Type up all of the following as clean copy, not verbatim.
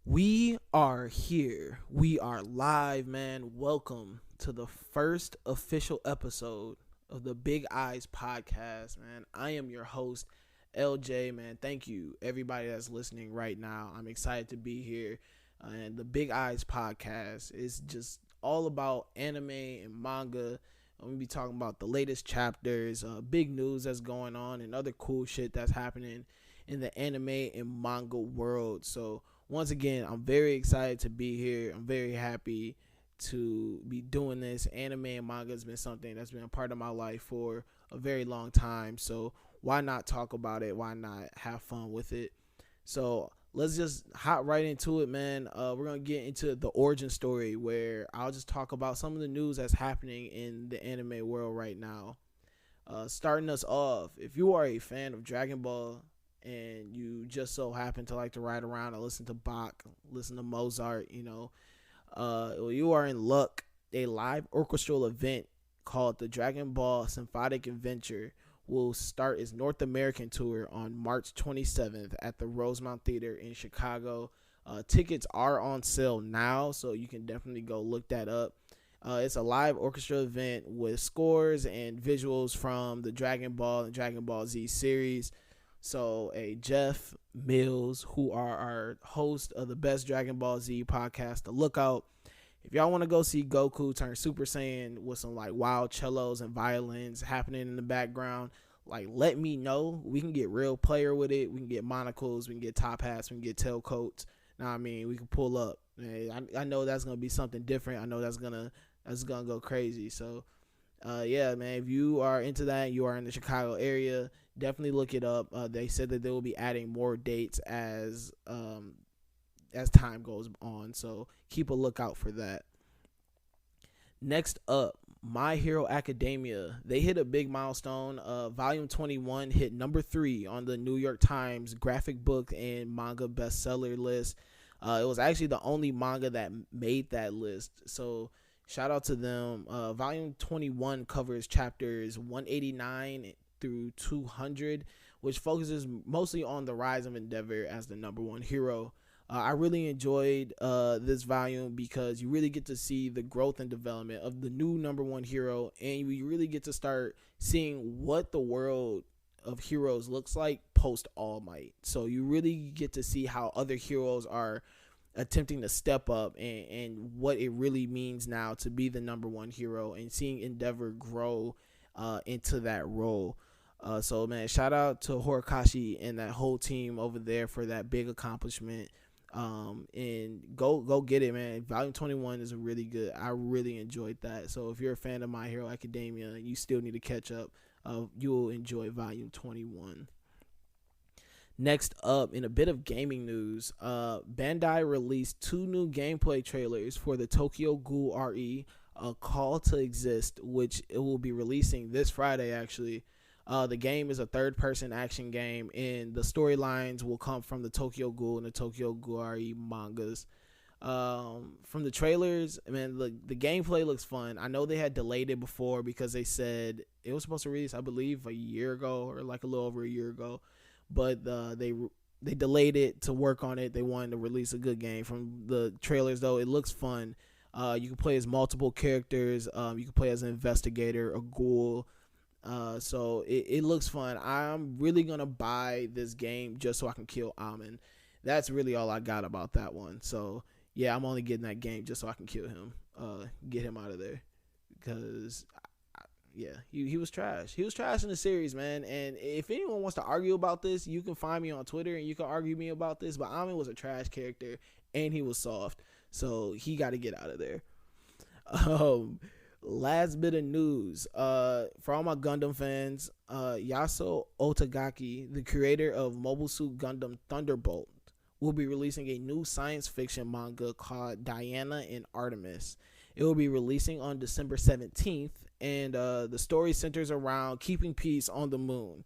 We are here. We are live, man. Welcome to the first official episode of the Big Eyes podcast, man. I am your host, LJ, man. Thank you, everybody that's listening right now. I'm excited to be here. And the Big Eyes podcast is just all about anime and manga. I'm going to be talking about the latest chapters, big news that's going on, and other cool shit that's happening in the anime and manga world. So, once again, I'm very excited to be here. I'm very happy to be doing this. Anime and manga has been something that's been a part of my life for a very long time. So why not talk about it? Why not have fun with it? So let's just hop right into it, man. We're going to get into the origin story where I'll just talk about some of the news that's happening in the anime world right now. Starting us off, if you are a fan of Dragon Ball, and you just so happen to like to ride around and listen to Bach, listen to Mozart, you are in luck. A live orchestral event called the Dragon Ball Symphonic Adventure will start its North American tour on March 27th at the Rosemont Theater in Chicago. Tickets are on sale now, so you can definitely go look that up. It's a live orchestra event with scores and visuals from the Dragon Ball and Dragon Ball Z series. So Jeff Mills, who are our host of the Best Dragon Ball Z podcast, to look out. If y'all want to go see Goku turn Super Saiyan with some like wild cellos and violins happening in the background, like let me know. We can get real player with it. We can get monocles. We can get top hats. We can get tailcoats. Now, I mean, we can pull up. I know that's gonna be something different. I know that's gonna go crazy. So, yeah, man. If you are into that, you are in the Chicago area, definitely look it up. They said that they will be adding more dates as time goes on, so keep a lookout for that. Next up, My Hero Academia. They hit a big milestone. Volume 21 hit number 3 on the New York Times graphic book and manga bestseller list. It was actually the only manga that made that list, so shout out to them. Volume 21 covers chapters 189 through 200, which focuses mostly on the rise of Endeavor as the number one hero. I really enjoyed this volume because you really get to see the growth and development of the new number one hero, and you really get to start seeing what the world of heroes looks like post All Might. So you really get to see how other heroes are attempting to step up and what it really means now to be the number one hero, and seeing Endeavor grow into that role. So man, shout out to Horikoshi and that whole team over there for that big accomplishment. And go get it, man. Volume 21 is really good. I really enjoyed that. So if you're a fan of My Hero Academia, you still need to catch up. You'll enjoy Volume 21. Next up, in a bit of gaming news, Bandai released 2 new gameplay trailers for the Tokyo Ghoul RE, A Call to Exist, which it will be releasing this Friday, actually. The game is a third-person action game, and the storylines will come from the Tokyo Ghoul and the Tokyo Ghoul RE mangas. From the trailers, man, the gameplay looks fun. I know they had delayed it before because they said it was supposed to release, I believe, a year ago or like a little over a year ago, but they delayed it to work on it. They wanted to release a good game. From the trailers, though, it looks fun. You can play as multiple characters. You can play as an investigator, a ghoul. So it looks fun. I'm really gonna buy this game just so I can kill Amin. That's really all I got about that one. So yeah, I'm only getting that game just so I can kill him, get him out of there, because yeah, he was trash. He was trash in the series, man. And if anyone wants to argue about this, you can find me on Twitter and you can argue me about this. But Amin was a trash character and he was soft, so he got to get out of there. Last bit of news, for all my Gundam fans, Yasuo Otagaki, the creator of Mobile Suit Gundam Thunderbolt, will be releasing a new science fiction manga called Diana and Artemis. It will be releasing on December 17th, and the story centers around keeping peace on the moon.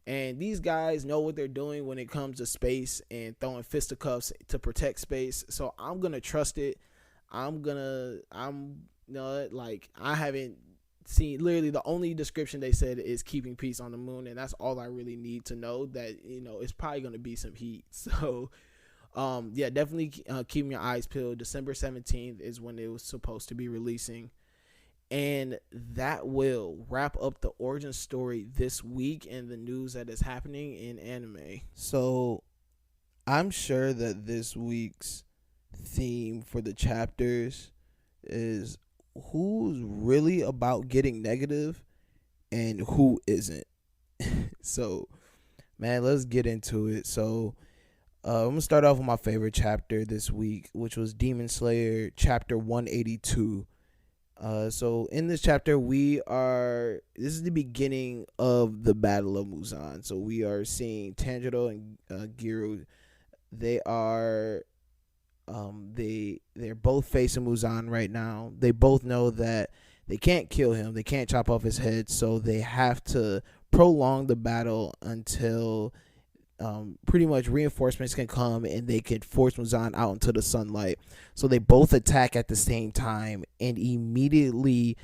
And these guys know what they're doing when it comes to space and throwing fisticuffs to protect space. So I'm gonna trust it. I haven't seen, literally the only description they said is keeping peace on the moon, and that's all I really need to know. That it's probably gonna be some heat. So Yeah, definitely keep your eyes peeled. December 17th is when it was supposed to be releasing. And that will wrap up the origin story this week and the news that is happening in anime. So I'm sure that this week's theme for the chapters is who's really about getting negative and who isn't. So, man, let's get into it. So, I'm going to start off with my favorite chapter this week, which was Demon Slayer chapter 182. So in this chapter, this is the beginning of the Battle of Muzan. So we are seeing Tanjiro and Giru. They are, they're both facing Muzan right now. They both know that they can't kill him. They can't chop off his head. So they have to prolong the battle until pretty much reinforcements can come and they can force Muzan out into the sunlight. So they both attack at the same time, and immediately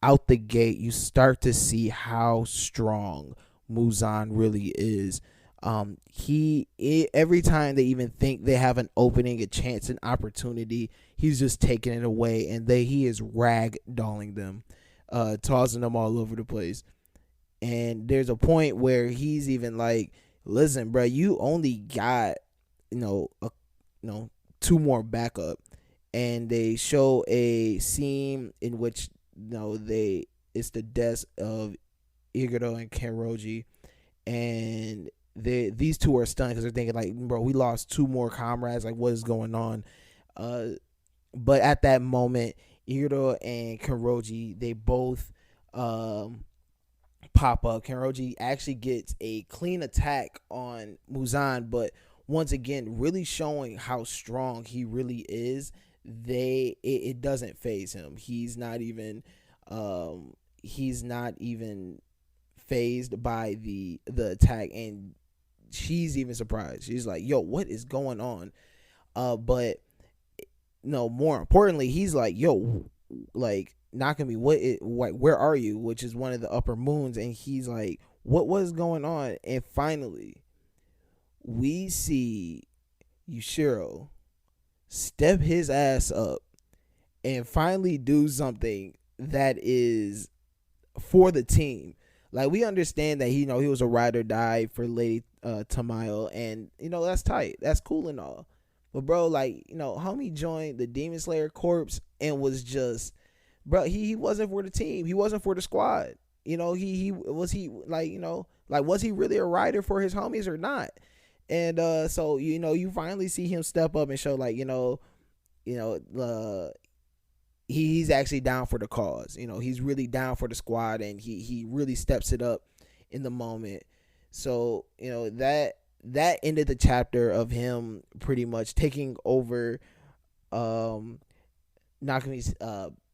out the gate you start to see how strong Muzan really is. Every time they even think they have an opening, a chance, an opportunity, he's just taking it away, and he is ragdolling them, tossing them all over the place. And there's a point where he's even like, listen, bro, you only got, two more backup. And they show a scene in which, it's the deaths of Iguro and Kenroji. And these two are stunned because they're thinking, like, bro, we lost two more comrades. Like, what is going on? But at that moment, Iguro and Kenroji, they both, pop up. Kenroji actually gets a clean attack on Muzan, but once again, really showing how strong he really is. It doesn't faze him. He's not even phased by the attack, and she's even surprised. She's like, yo, what is going on? But no, more importantly, he's like, yo, like, knocking me, where are you? Which is one of the upper moons. And he's like, what was going on? And finally we see Yushiro step his ass up and finally do something that is for the team. Like, we understand that he was a ride or die for Lady Tamayo, and that's tight, that's cool and all, but bro, like, homie joined the Demon Slayer Corps and was just, bro, he wasn't for the team. He wasn't for the squad. Was he really a rider for his homies or not? And so you finally see him step up and show, like, he's actually down for the cause. He's really down for the squad, and he really steps it up in the moment. So that ended the chapter of him pretty much taking over Nakami's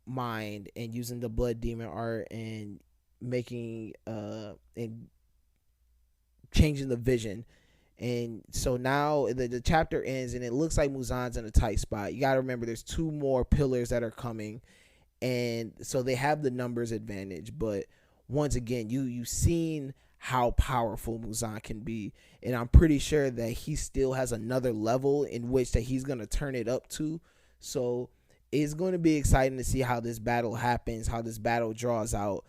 mind and using the blood demon art and making and changing the vision. And so now the chapter ends, and it looks like Muzan's in a tight spot. You gotta remember, there's two more pillars that are coming, and so they have the numbers advantage. But once again, you've seen how powerful Muzan can be, and I'm pretty sure that he still has another level in which that he's gonna turn it up to. So it's going to be exciting to see how this battle happens, how this battle draws out.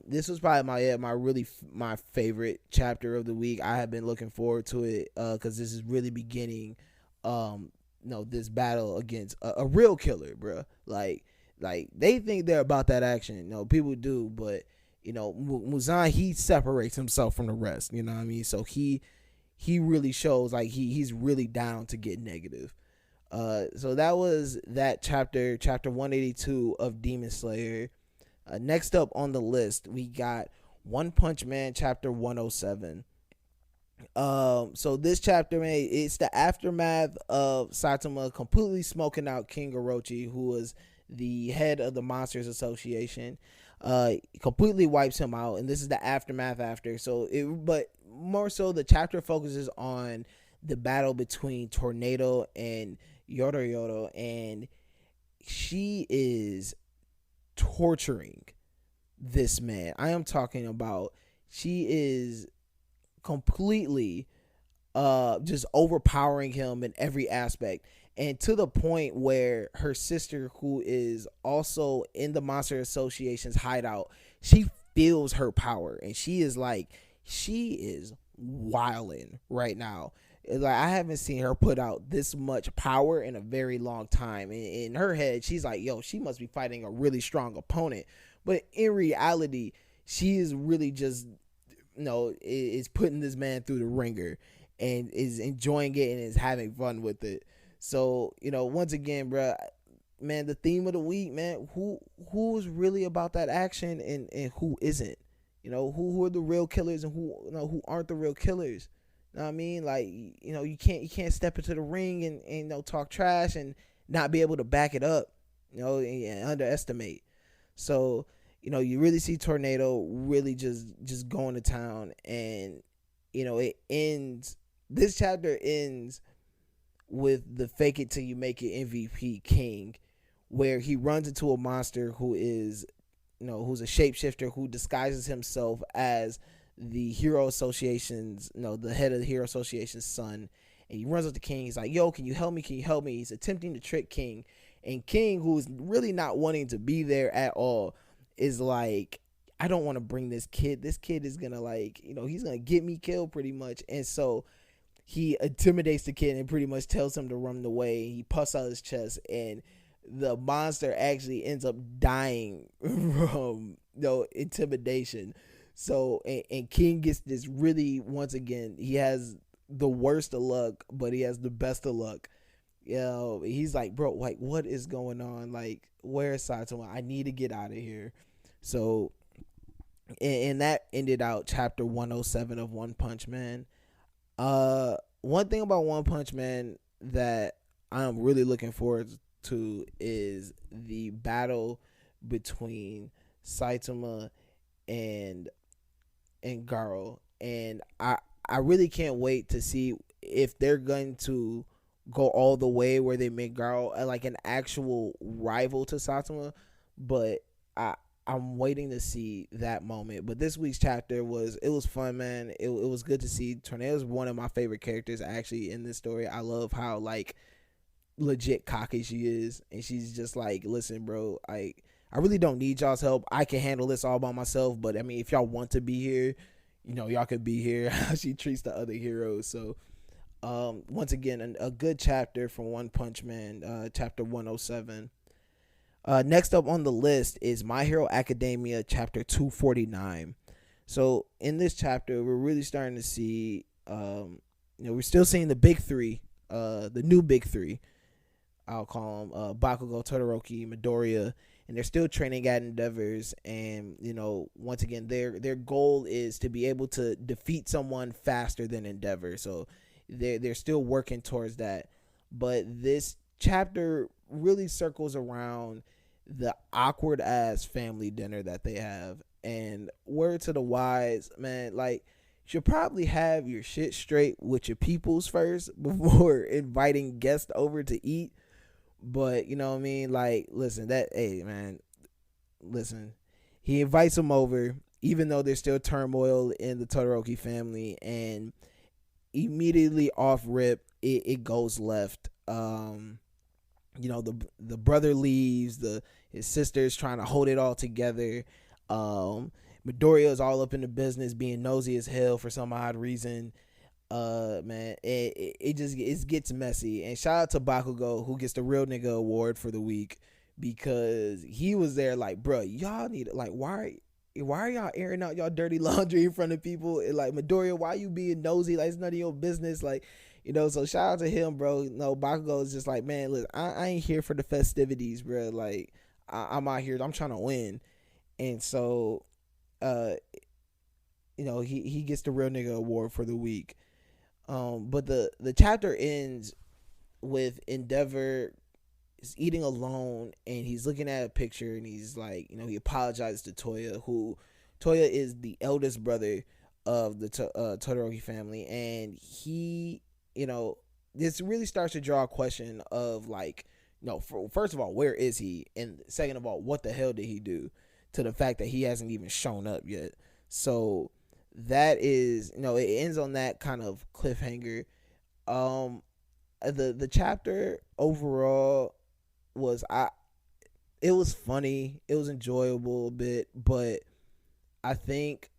This was probably my favorite chapter of the week. I have been looking forward to it because this is really beginning this battle against a real killer, bro. Like they think they're about that action. People do, but Muzan, he separates himself from the rest. You know what I mean? So he really shows like he's really down to get negative. So that was that chapter 182 of Demon Slayer. Next up on the list, we got One Punch Man chapter 107. So this chapter, man, it's the aftermath of Saitama completely smoking out King Orochi, who was the head of the Monsters Association. Completely wipes him out, and this is the aftermath after. But more so, the chapter focuses on the battle between Tornado and Yodo, and she is torturing this man. I am talking about, she is completely just overpowering him in every aspect, and to the point where her sister, who is also in the Monster Association's hideout, she feels her power, and she is wilding right now. Like, I haven't seen her put out this much power in a very long time. In her head, she's like, yo, she must be fighting a really strong opponent. But in reality, she is really just, is putting this man through the ringer and is enjoying it and is having fun with it. So, once again, bro, man, the theme of the week, man, who's really about that action, and who isn't? Who are the real killers, and who aren't the real killers? You know what I mean? Like, you can't step into the ring and talk trash and not be able to back it up, and underestimate. So, you really see Tornado really just going to town, and it ends. This chapter ends with the fake it till you make it MVP King, where he runs into a monster who is, who's a shapeshifter who disguises himself as the Hero Association's, the head of the Hero Association's son. And he runs up to King. He's like, yo, can you help me? Can you help me? He's attempting to trick King. And King, who's really not wanting to be there at all, is like, I don't want to bring this kid. This kid is going to he's going to get me killed pretty much. And so he intimidates the kid and pretty much tells him to run away. He puffs out his chest, and the monster actually ends up dying from intimidation. So, and King gets this really, once again, he has the worst of luck, but he has the best of luck. He's like, bro, like, what is going on? Like, where's Saitama? I need to get out of here. So, and that ended out chapter 107 of One Punch Man. One thing about One Punch Man that I'm really looking forward to is the battle between Saitama and Garo, and I really can't wait to see if they're going to go all the way where they make Garo like an actual rival to Saitama. But I'm waiting to see that moment. But this week's chapter was fun, man. It was good to see. Tornado's one of my favorite characters actually in this story. I love how like legit cocky she is, and she's just like, listen, bro, I really don't need y'all's help. I can handle this all by myself. But I mean, if y'all want to be here, y'all could be here. How she treats the other heroes. So once again, a good chapter from One Punch Man, chapter 107. Next up on the list is My Hero Academia chapter 249. So in this chapter, we're really starting to see, we're still seeing the big three, the new big three. I'll call them Bakugo, Todoroki, Midoriya, and they're still training at Endeavors. And once again, their goal is to be able to defeat someone faster than Endeavor. So they're still working towards that. But this chapter really circles around the awkward ass family dinner that they have. And word to the wise, man, like, you should probably have your shit straight with your peoples first before inviting guests over to eat. But you know what I mean? Like, listen, he invites them over, even though there's still turmoil in the Todoroki family, and immediately off rip, it goes left. The brother leaves, his sister's trying to hold it all together. Midoriya is all up in the business, being nosy as hell for some odd reason. Man, it gets messy. And shout out to Bakugo, who gets the real nigga award for the week, because he was there like, bro, y'all need, like, why are y'all airing out y'all dirty laundry in front of people? And like, Midoriya, why you being nosy? Like, it's none of your business. Like, so shout out to him, bro. No, Bakugo is just like, man, look, I ain't here for the festivities, bro. Like, I'm out here, I'm trying to win. And so, he gets the real nigga award for the week. But the chapter ends with Endeavor is eating alone, and he's looking at a picture, and he's like, he apologizes to Toya is the eldest brother of the Todoroki family, and he, this really starts to draw a question of like, first of all, where is he? And second of all, what the hell did he do to the fact that he hasn't even shown up yet? So that is, it ends on that kind of cliffhanger. The chapter overall was, it was funny, it was enjoyable a bit, but I think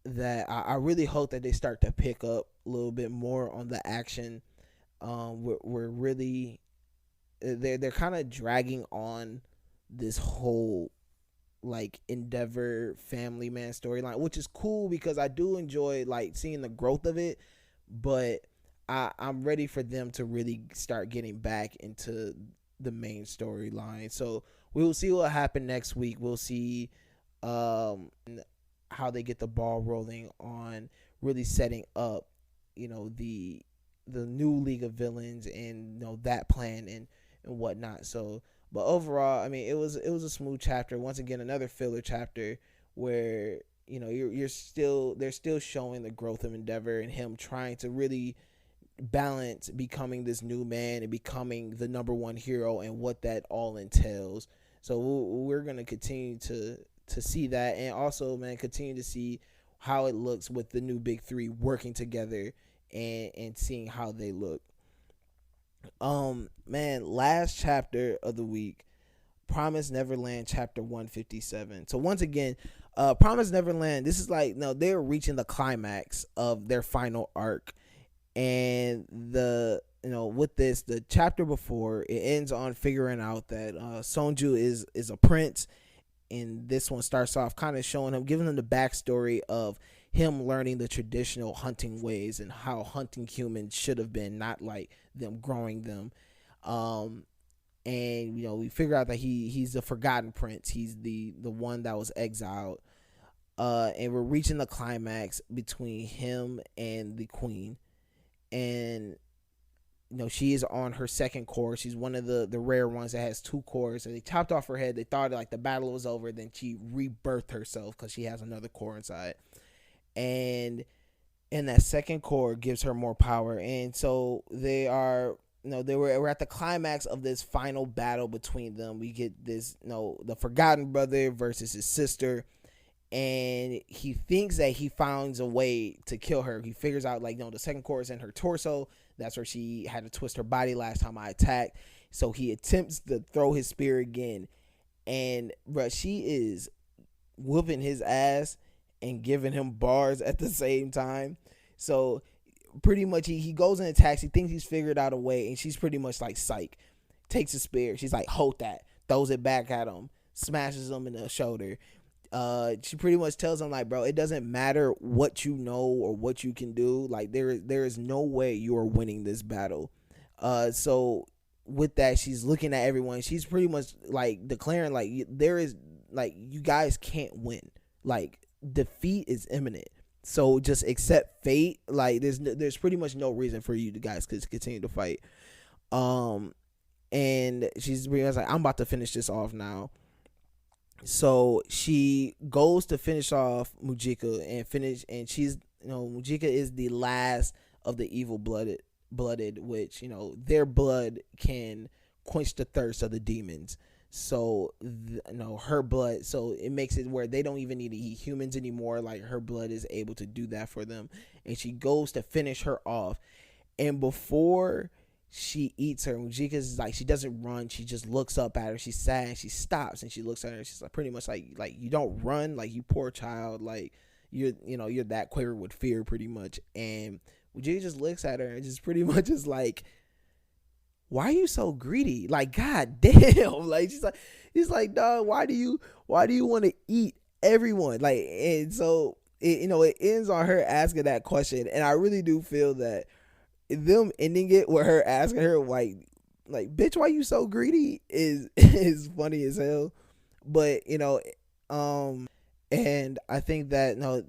that I really hope that they start to pick up a little bit more on the action. We're really, they're kind of dragging on this whole like Endeavor family man storyline, which is cool because I do enjoy like seeing the growth of it, but I'm ready for them to really start getting back into the main storyline. So we will see what happens next week. We'll see how they get the ball rolling on really setting up, the new League of Villains and that plan and whatnot. So, but overall, I mean, it was a smooth chapter. Once again, another filler chapter where you're still, they're still showing the growth of Endeavor and him trying to really balance becoming this new man and becoming the number one hero and what that all entails. So we're gonna continue to see that, and also, man, continue to see how it looks with the new big three working together and seeing how they look. Man, last chapter of the week, Promised Neverland chapter 157. So once again, Promised Neverland, this is like, they're reaching the climax of their final arc, and with this, the chapter before it ends on figuring out that Sonju is a prince, and this one starts off kind of showing him, giving him the backstory of him learning the traditional hunting ways and how hunting humans should have been, not like them growing them. And we figure out that he's the forgotten prince. He's the one that was exiled. And we're reaching the climax between him and the queen, and she is on her second core. She's one of the rare ones that has two cores. And they chopped off her head. They thought like the battle was over. Then she rebirthed herself because she has another core inside. And that second core gives her more power. And so they are, we're at the climax of this final battle between them. We get this, the forgotten brother versus his sister. And he thinks that he finds a way to kill her. He figures out like, the second core is in her torso. That's where she had to twist her body last time I attacked. So he attempts to throw his spear again. And she is whooping his ass and giving him bars at the same time. So pretty much he goes and attacks. He thinks he's figured out a way, and she's pretty much like, psych. Takes a spear. She's like, hold that. Throws it back at him. Smashes him in the shoulder. She pretty much tells him like, bro, it doesn't matter what you know or what you can do. Like there is no way you are winning this battle. So with that, she's looking at everyone. She's pretty much like declaring like, there is like, you guys can't win. Like defeat is imminent. So just accept fate. Like there's pretty much no reason for you guys to continue to fight. And she's pretty much like, I'm about to finish this off now. So she goes to finish off Mujika and she's, Mujika is the last of the evil blooded, which, their blood can quench the thirst of the demons. So, her blood, so it makes it where they don't even need to eat humans anymore. Like her blood is able to do that for them. And she goes to finish her off. And before she eats her, Mujika's like, she doesn't run, she just looks up at her, she's sad, she stops and she looks at her, she's like, pretty much like you don't run, like you poor child, like you're that quivered with fear pretty much. And Mujika just looks at her and just pretty much is like, why are you so greedy? Like, god damn. Like she's like, dog, why do you want to eat everyone? Like, and so it ends on her asking that question. And I really do feel that them ending it with her asking her like bitch, why you so greedy is funny as hell. But and I think that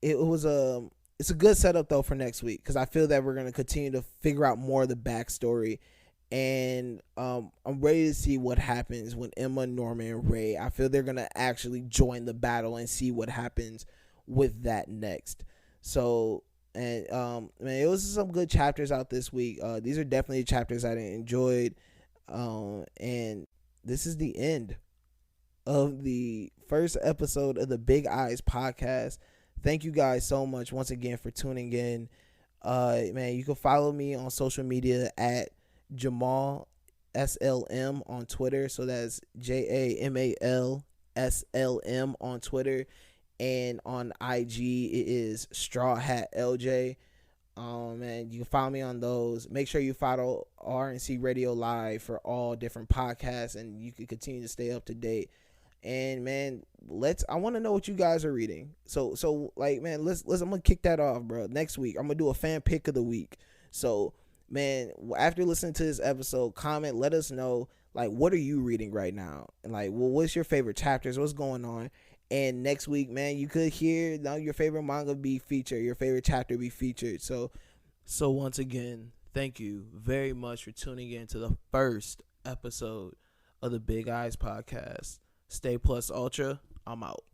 it's a good setup though for next week, because I feel that we're gonna continue to figure out more of the backstory. And I'm ready to see what happens when Emma, Norman, and Ray, I feel they're gonna actually join the battle and see what happens with that next. So, and man, it was some good chapters out this week. These are definitely chapters that I enjoyed. And this is the end of the first episode of the Big Eyes podcast. thank you guys so much once again for tuning in. Man, you can follow me on social media at Jamal SLM on Twitter. So that's JAMALSLM on Twitter, and on IG it is Straw Hat LJ. And you can follow me on those. Make sure you follow RNC Radio Live for all different podcasts, and you can continue to stay up to date. And man, I want to know what you guys are reading. So like, man, let's I'm gonna kick that off, bro. Next week I'm gonna do a fan pick of the week. So man, after listening to this episode, comment, let us know, like, what are you reading right now, and like, well, what's your favorite chapters, what's going on. And next week, man, you could hear now your favorite manga be featured, your favorite chapter be featured. So once again, thank you very much for tuning in to the first episode of the Big Eyes Podcast. Stay plus ultra. I'm out.